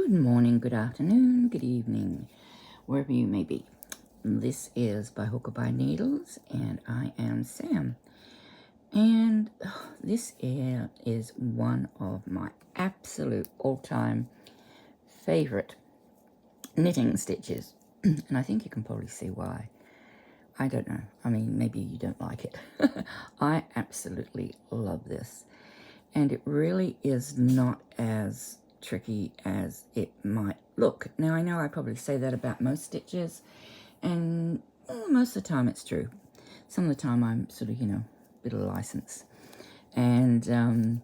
Good morning, good afternoon, good evening, wherever you may be. This is By Hook or By Needles, and I am Sam. And this is one of my absolute all-time favorite knitting stitches. And I think you can probably see why. I don't know. I mean, maybe you don't like it. I absolutely love this. And it really is not as tricky as it might look. Now, I know I probably say that about most stitches, and most of the time it's true. Some of the time I'm sort of, a bit of license. And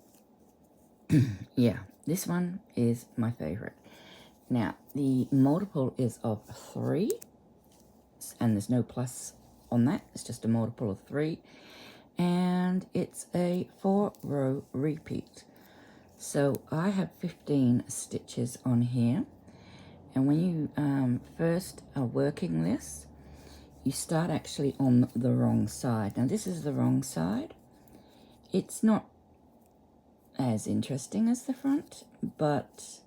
yeah, this one is my favorite. Now, the multiple is of 3, and there's no plus on that. It's just a multiple of 3, and it's a 4-row repeat. So I have 15 stitches on here, and when you first are working this, you start actually on the wrong side. Now this is the wrong side. It's not as interesting as the front, but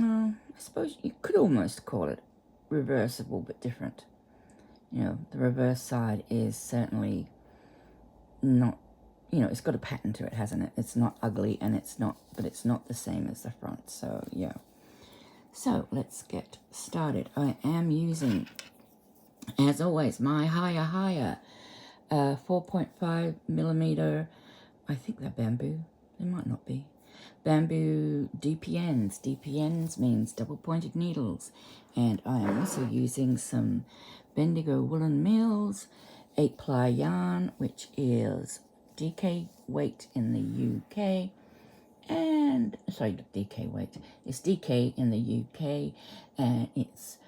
I suppose you could almost call it reversible but different. The reverse side is certainly not, it's got a pattern to it, hasn't it? It's not ugly, and but it's not the same as the front. So yeah. So let's get started. I am using, as always, my higher 4.5 millimeter, I think they're bamboo. They might not be. Bamboo DPNs. DPNs means double pointed needles. And I am also using some Bendigo Woolen Mills 8-ply yarn, which is DK weight in the UK, and sorry, DK weight. It's DK in the UK, and it's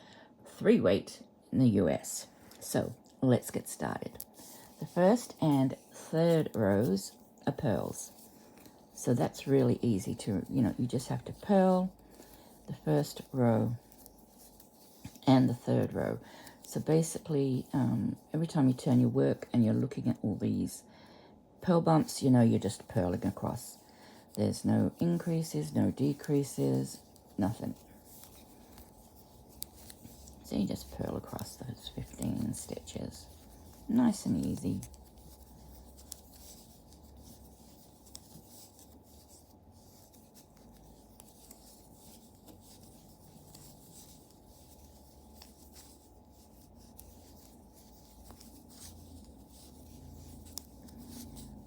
3 weight in the US. So let's get started. The first and third rows are purls. So that's really easy to, you just have to purl the first row and the third row. So basically, every time you turn your work and you're looking at all these purl bumps, you're just purling across. There's no increases, no decreases, nothing. So you just purl across those 15 stitches. Nice and easy.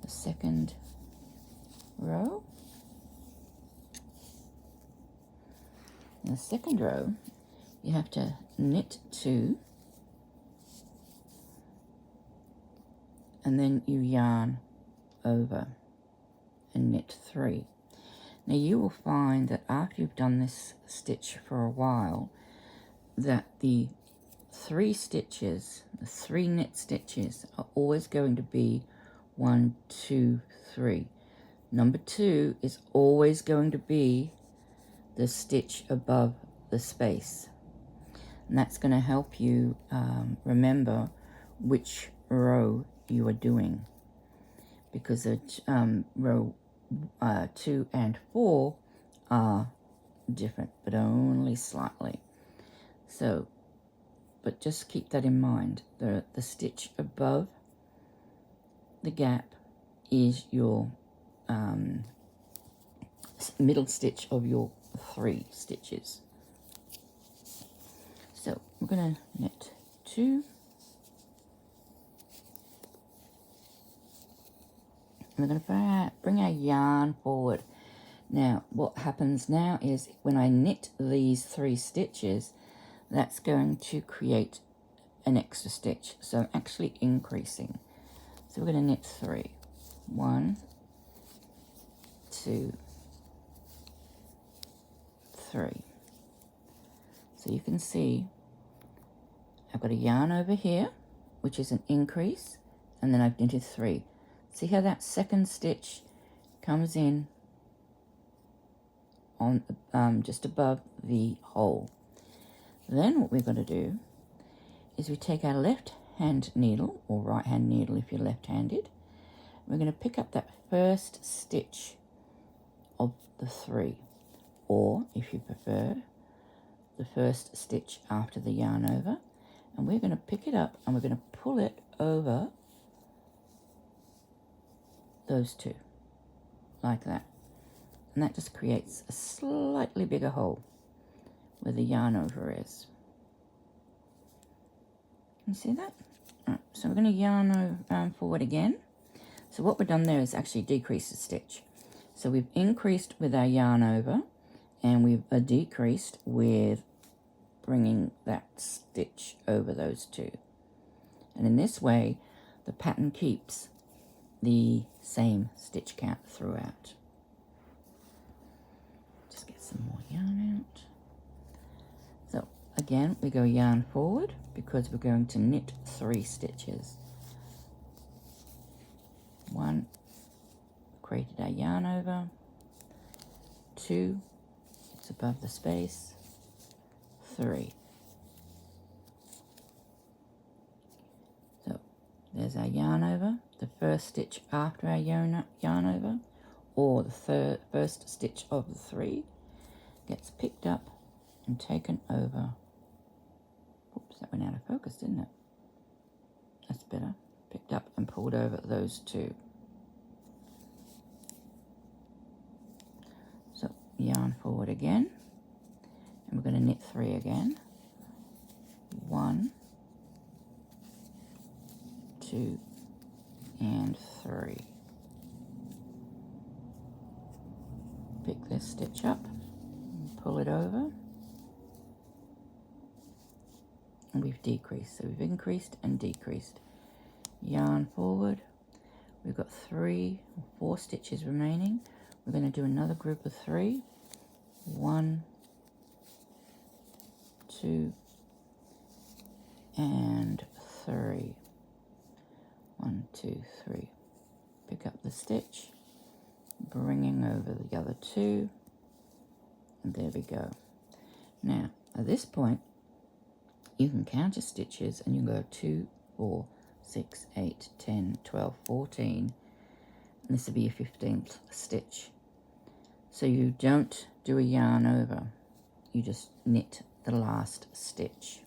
The second row. In the second row, you have to knit 2, and then you yarn over and knit 3. Now you will find that after you've done this stitch for a while, that the 3 stitches, the 3 knit stitches, are always going to be 1, 2, 3. Number 2 is always going to be the stitch above the space. And that's going to help you remember which row you are doing, because the row 2 and 4 are different, but only slightly. So, but just keep that in mind. The stitch above the gap is your middle stitch of your 3 stitches. So we're going to knit 2, and we're going to bring our yarn forward. Now what happens now is when I knit these 3 stitches, that's going to create an extra stitch, so I'm actually increasing. So we're going to knit 3. 1, 2, 3. So you can see I've got a yarn over here, which is an increase, and then I've knitted 3. See how that second stitch comes in on just above the hole. Then what we're going to do is we take our left hand needle, or right hand needle if you're left-handed. We're going to pick up that first stitch of the 3, or if you prefer, the first stitch after the yarn over, and we're going to pick it up and we're going to pull it over those two, like that. And that just creates a slightly bigger hole where the yarn over is. You see that? Right, so we're going to yarn forward again. So what we've done there is actually decrease the stitch. So we've increased with our yarn over, and we've decreased with bringing that stitch over those two. And in this way, the pattern keeps the same stitch count throughout. Just get some more yarn out. So again, we go yarn forward because we're going to knit 3 stitches. 1, created our yarn over. 2, it's above the space. 3. So there's our yarn over, the first stitch after our yarn over, or the first stitch of the 3 gets picked up and taken over. Oops, that went out of focus, didn't it? That's better. Picked up and pulled over those 2. So yarn forward again, and we're going to knit 3 again. 1, 2, and 3. Pick this stitch up, and pull it over, and we've decreased. So we've increased and decreased. Yarn forward. We've got 3 or 4 stitches remaining. We're going to do another group of 3. 1, 2, and 3. 1, 2, 3. Pick up the stitch, bringing over the other 2, and there we go. Now, at this point, you can count your stitches, and you can go 2, 4, 6, 8, 10, 12, 14, and this will be your 15th stitch. So you don't do a yarn over, you just knit the last stitch.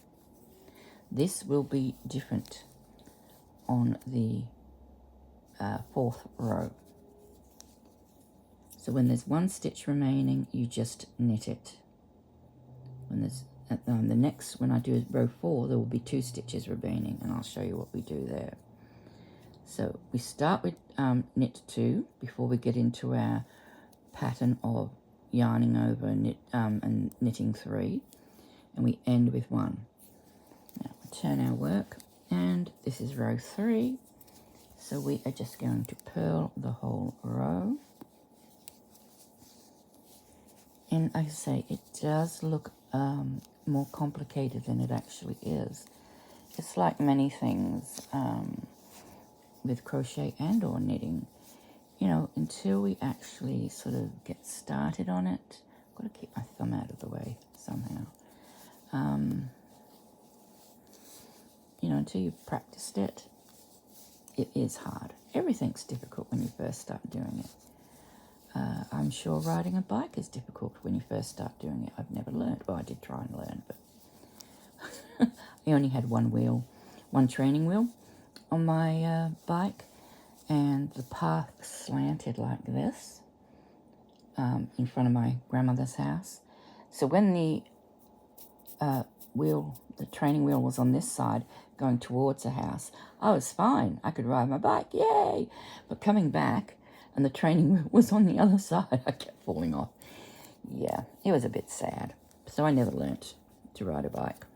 This will be different on the 4th row. So when there's 1 stitch remaining, you just knit it. When there's the next, when I do row 4, there will be 2 stitches remaining, and I'll show you what we do there. So we start with knit 2 before we get into our pattern of yarning over and knitting 3, and we end with 1. Now we turn our work, and this is row 3, so we are just going to purl the whole row. And like I say, it does look more complicated than it actually is. It's like many things with crochet and or knitting. You know, until we actually sort of get started on it, I've got to keep my thumb out of the way somehow. You know, until you've practiced it, it is hard. Everything's difficult when you first start doing it. I'm sure riding a bike is difficult when you first start doing it. I've never learned. Well, I did try and learn, but I only had one training wheel on my bike, and the path slanted like this in front of my grandmother's house. So when the training wheel was on this side going towards the house, I was fine. I could ride my bike, yay! But coming back, and the training wheel was on the other side, I kept falling off. Yeah, it was a bit sad. So I never learnt to ride a bike.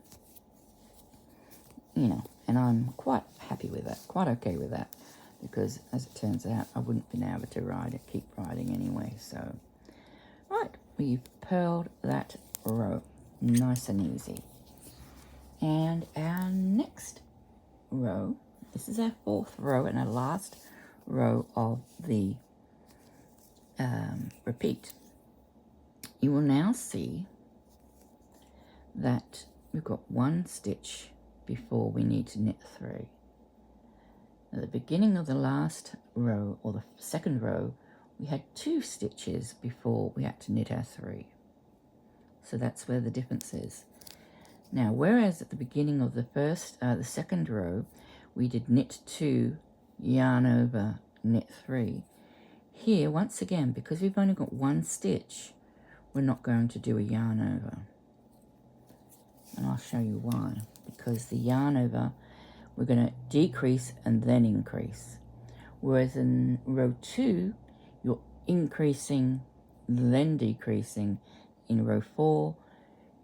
You know, and I'm quite happy with that, quite okay with that, because as it turns out, I wouldn't have been able to keep riding anyway. So, right, we've purled that row, nice and easy. And our next row, this is our 4th row and our last row of the repeat. You will now see that we've got 1 stitch before we need to knit 3. At the beginning of the last row, or the 2nd row, we had 2 stitches before we had to knit our 3. So that's where the difference is. Now, whereas at the beginning of the second row, we did knit 2, yarn over, knit 3. Here, once again, because we've only got 1 stitch, we're not going to do a yarn over. And I'll show you why. Because the yarn over, we're going to decrease and then increase. Whereas in row 2, you're increasing, then decreasing. In row 4,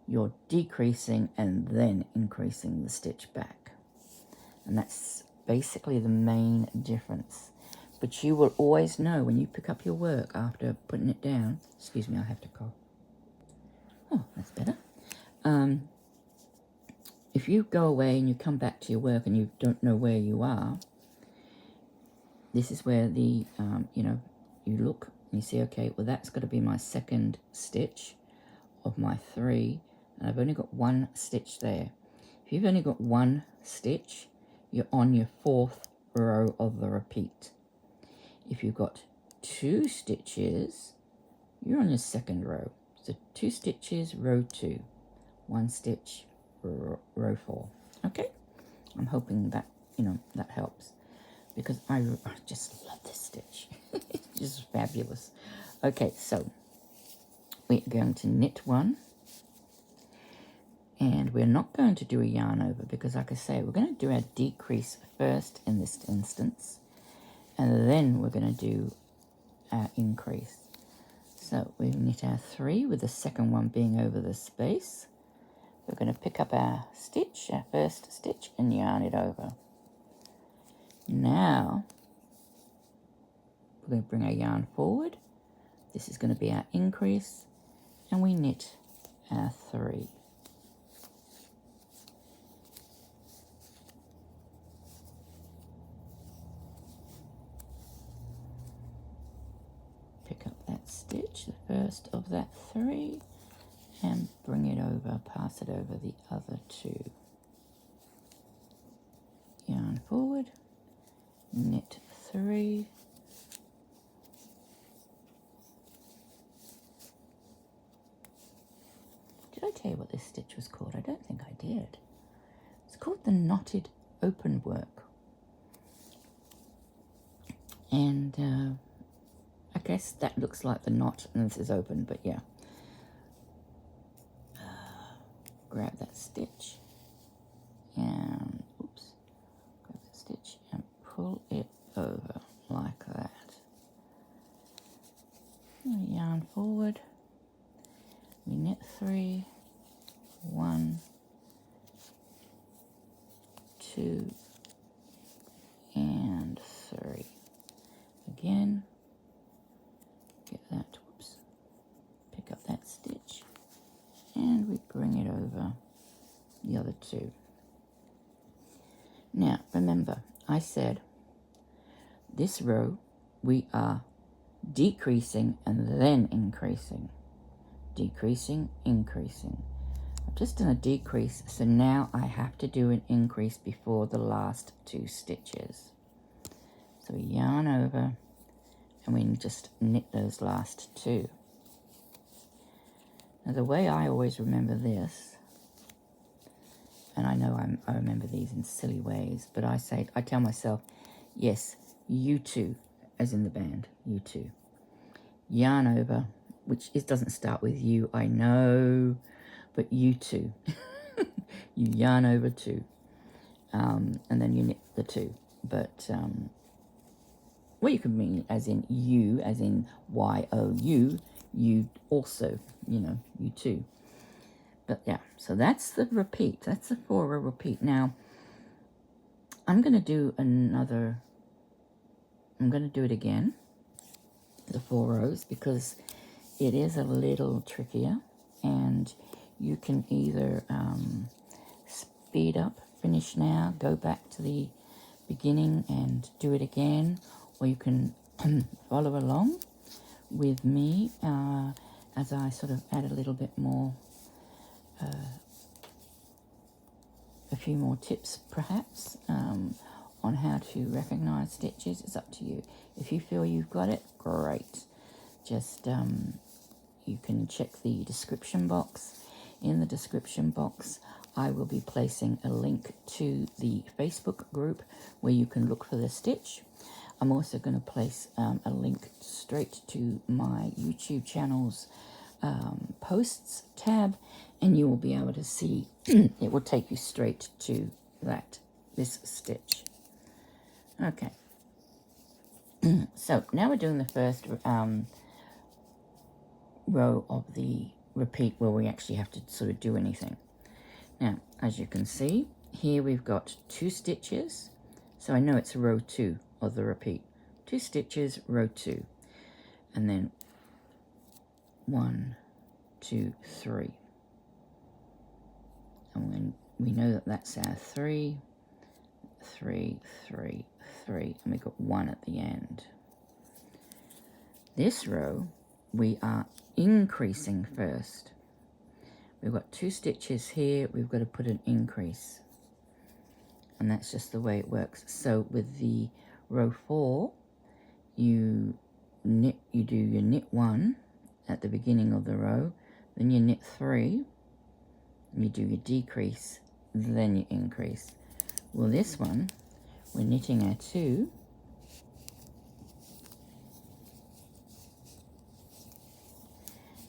you're decreasing and then increasing the stitch back. And that's basically the main difference. But you will always know when you pick up your work after putting it down. Excuse me, I have to cough. Oh, that's better. If you go away and you come back to your work and you don't know where you are, this is where the, you look and you see, okay, well, that's got to be my second stitch of my 3, and I've only got 1 stitch there. If you've only got 1 stitch, you're on your 4th row of the repeat. If you've got 2 stitches, you're on your 2nd row. So 2 stitches, row 2, 1 stitch, row 4. Okay, I'm hoping that that helps, because I just love this stitch. It's just fabulous. Okay, so we're going to knit 1, and we're not going to do a yarn over because, like I say, we're going to do our decrease first in this instance, and then we're going to do our increase. So we knit our 3 with the second one being over the space. We're going to pick up our stitch, our first stitch, and yarn it over. Now, we're going to bring our yarn forward. This is going to be our increase, and we knit our 3. Pick up that stitch, the first of that 3, and bring it over, pass it over the other 2. Yarn forward, knit 3, did I tell you what this stitch was called? I don't think I did. It's called the knotted Openwork. And I guess that looks like the knot and this is open, but yeah. Grab that stitch and, oops, grab the stitch and pull it over like that. And yarn forward, we knit 3, 1, 2, and 3. Again, get that, whoops, pick up that stitch, and we bring it over the other 2. Now, remember, I said this row we are decreasing and then increasing. Decreasing, increasing. I've just done a decrease, so now I have to do an increase before the last 2 stitches. So we yarn over and we just knit those last 2. Now the way I always remember this, and I know I remember these in silly ways, but I tell myself, yes, you too, as in the band, you too. Yarn over, which it doesn't start with you, I know, but you too. You yarn over 2, and then you knit the 2. But, well, you could mean as in you, as in Y-O-U, you also, you too. But yeah, so that's the repeat. That's the 4-row repeat. Now, I'm going to do it again, the 4 rows, because it is a little trickier, and you can either speed up, finish now, go back to the beginning and do it again, or you can follow along with me as I sort of add a little bit more, a few more tips perhaps on how to recognize stitches. It's up to you. If you feel you've got it, great. Just you can check the description box. In the description box, I will be placing a link to the Facebook group where you can look for the stitch. I'm also going to place a link straight to my YouTube channel's posts tab, and you will be able to see, it will take you straight to this stitch. Okay. So now we're doing the first row of the repeat where we actually have to sort of do anything. Now, as you can see, here we've got 2 stitches. So I know it's row 2 of the repeat. 2 stitches, row 2. And then 1, 2, 3. And when we know that that's our 3, 3, 3, 3, and we've got 1 at the end. This row, we are increasing first. We've got 2 stitches here, we've got to put an increase. And that's just the way it works. So with the row 4, you do your knit 1 at the beginning of the row, then you knit 3, you do your decrease, then you increase. Well, this one, we're knitting our 2,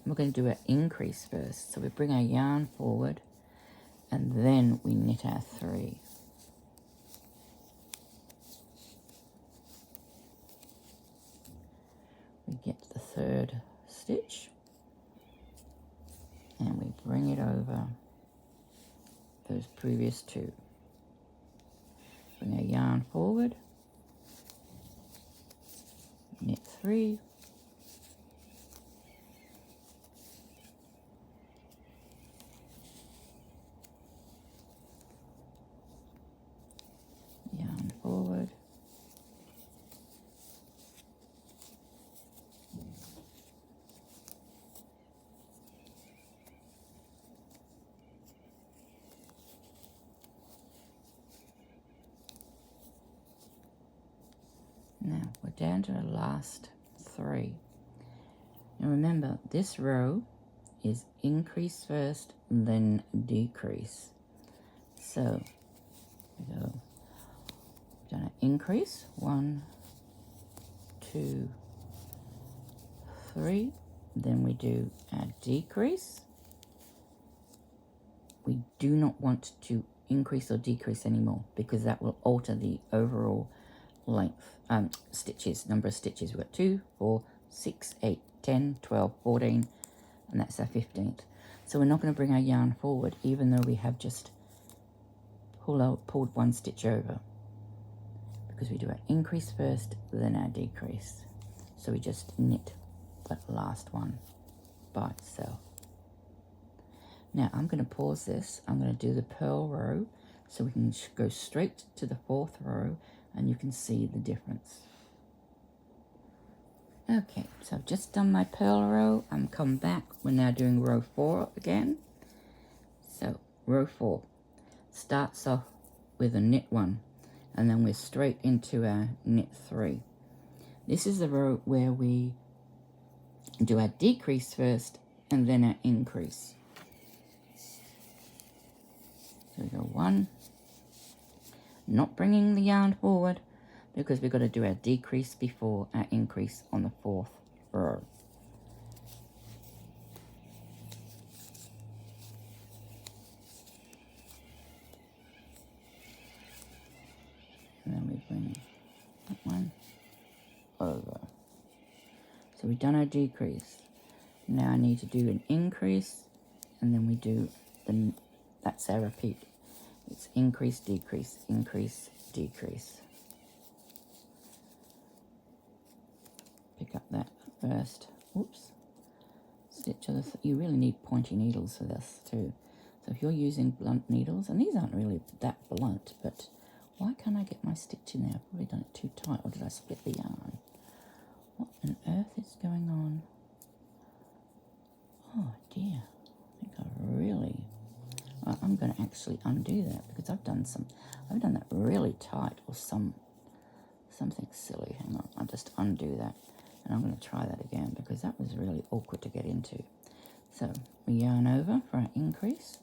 we're going to do our increase first. So we bring our yarn forward and then we knit our 3. We get the 3rd stitch and we bring it over those previous 2. Bring our yarn forward, knit 3, yarn forward, now we're down to our last 3. Now remember, this row is increase first, then decrease. So we go, we've done an increase, 1, 2, 3. Then we do our decrease. We do not want to increase or decrease anymore because that will alter the overall length, stitches, number of stitches. We've got 2, 4, 6, 8, 10, 12, 14, and that's our 15th. So we're not going to bring our yarn forward even though we have just pulled 1 stitch over, because we do our increase first, then our decrease. So we just knit that last one by itself. Now I'm going to pause this. I'm going to do the purl row so we can go straight to the 4th row and you can see the difference. Okay, so I've just done my purl row. I'm come back. We're now doing row 4 again. So row 4 starts off with a knit 1 and then we're straight into our knit 3. This is the row where we do our decrease first and then our increase. So we go 1, not bringing the yarn forward because we've got to do our decrease before our increase on the 4th row. And then we bring that one over. So we've done our decrease. Now I need to do an increase and then we do that's our repeat. It's increase, decrease, increase, decrease. Pick up that first, stitch of you really need pointy needles for this too. So if you're using blunt needles, and these aren't really that blunt, but why can't I get my stitch in there? I've probably done it too tight, or did I split the yarn? What on earth is going on? Oh dear, I think I really... I'm going to actually undo that because I've done that really tight or something silly. Hang on, I'll just undo that And I'm going to try that again because that was really awkward to get into. So we yarn over for our increase,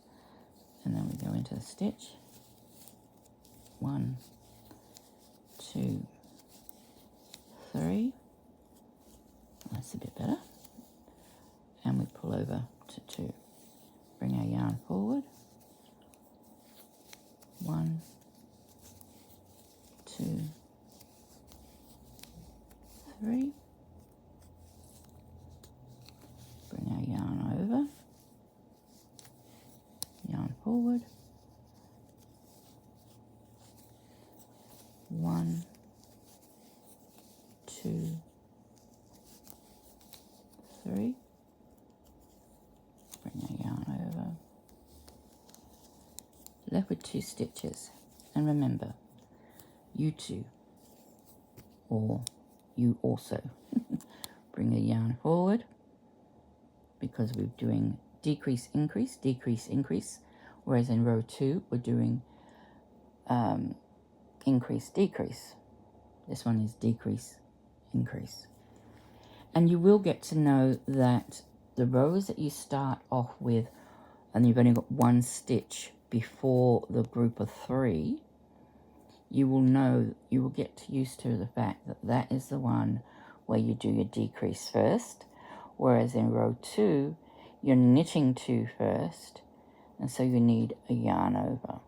and then we go into the stitch. 1, 2, 3. That's a bit better. And we pull over to 2. Bring our yarn forward. 1, 2, 3. Bring our yarn over. Yarn forward. 1, 2, 3. Bring our yarn over. Left with 2 stitches. And remember, you too, or you also, bring the yarn forward, because we're doing decrease, increase, decrease, increase, whereas in row 2 we're doing increase, decrease. This one is decrease, increase. And you will get to know that the rows that you start off with, and you've only got 1 stitch before the group of 3, you will know, you will get used to the fact that that is the one where you do your decrease first, whereas in row 2 you're knitting 2 first, and so you need a yarn over.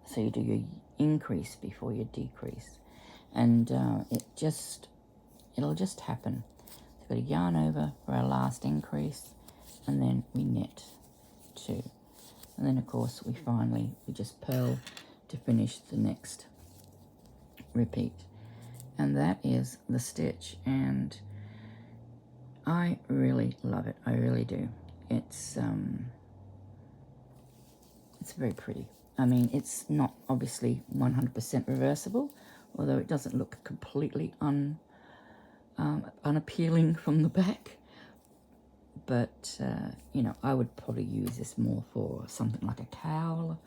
So you do your increase before your decrease, and it'll just happen. So we've got a yarn over for our last increase, and then we knit 2, and then of course we just purl to finish the next repeat. And that is the stitch, and I really love it. I really do. It's very pretty. I mean, it's not obviously 100% reversible, although it doesn't look completely unappealing from the back. But you know, I would probably use this more for something like a cowl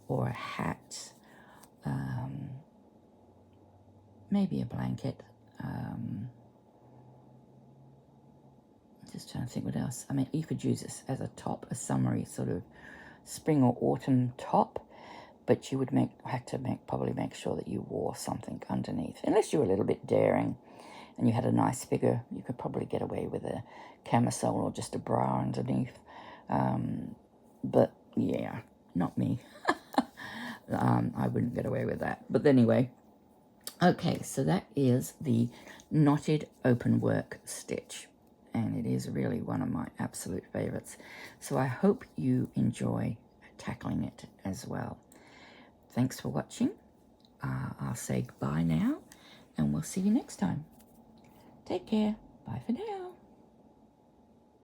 or a hat, maybe a blanket. Just trying to think what else. I mean, you could use this as a top, a summery sort of spring or autumn top, but you would probably make sure that you wore something underneath. Unless you were a little bit daring and you had a nice figure, you could probably get away with a camisole or just a bra underneath. But yeah, not me. I wouldn't get away with that. But anyway, okay, so that is the knotted open work stitch, and it is really one of my absolute favorites. So I hope you enjoy tackling it as well. Thanks for watching. I'll say goodbye now, and we'll see you next time. Take care. Bye for now.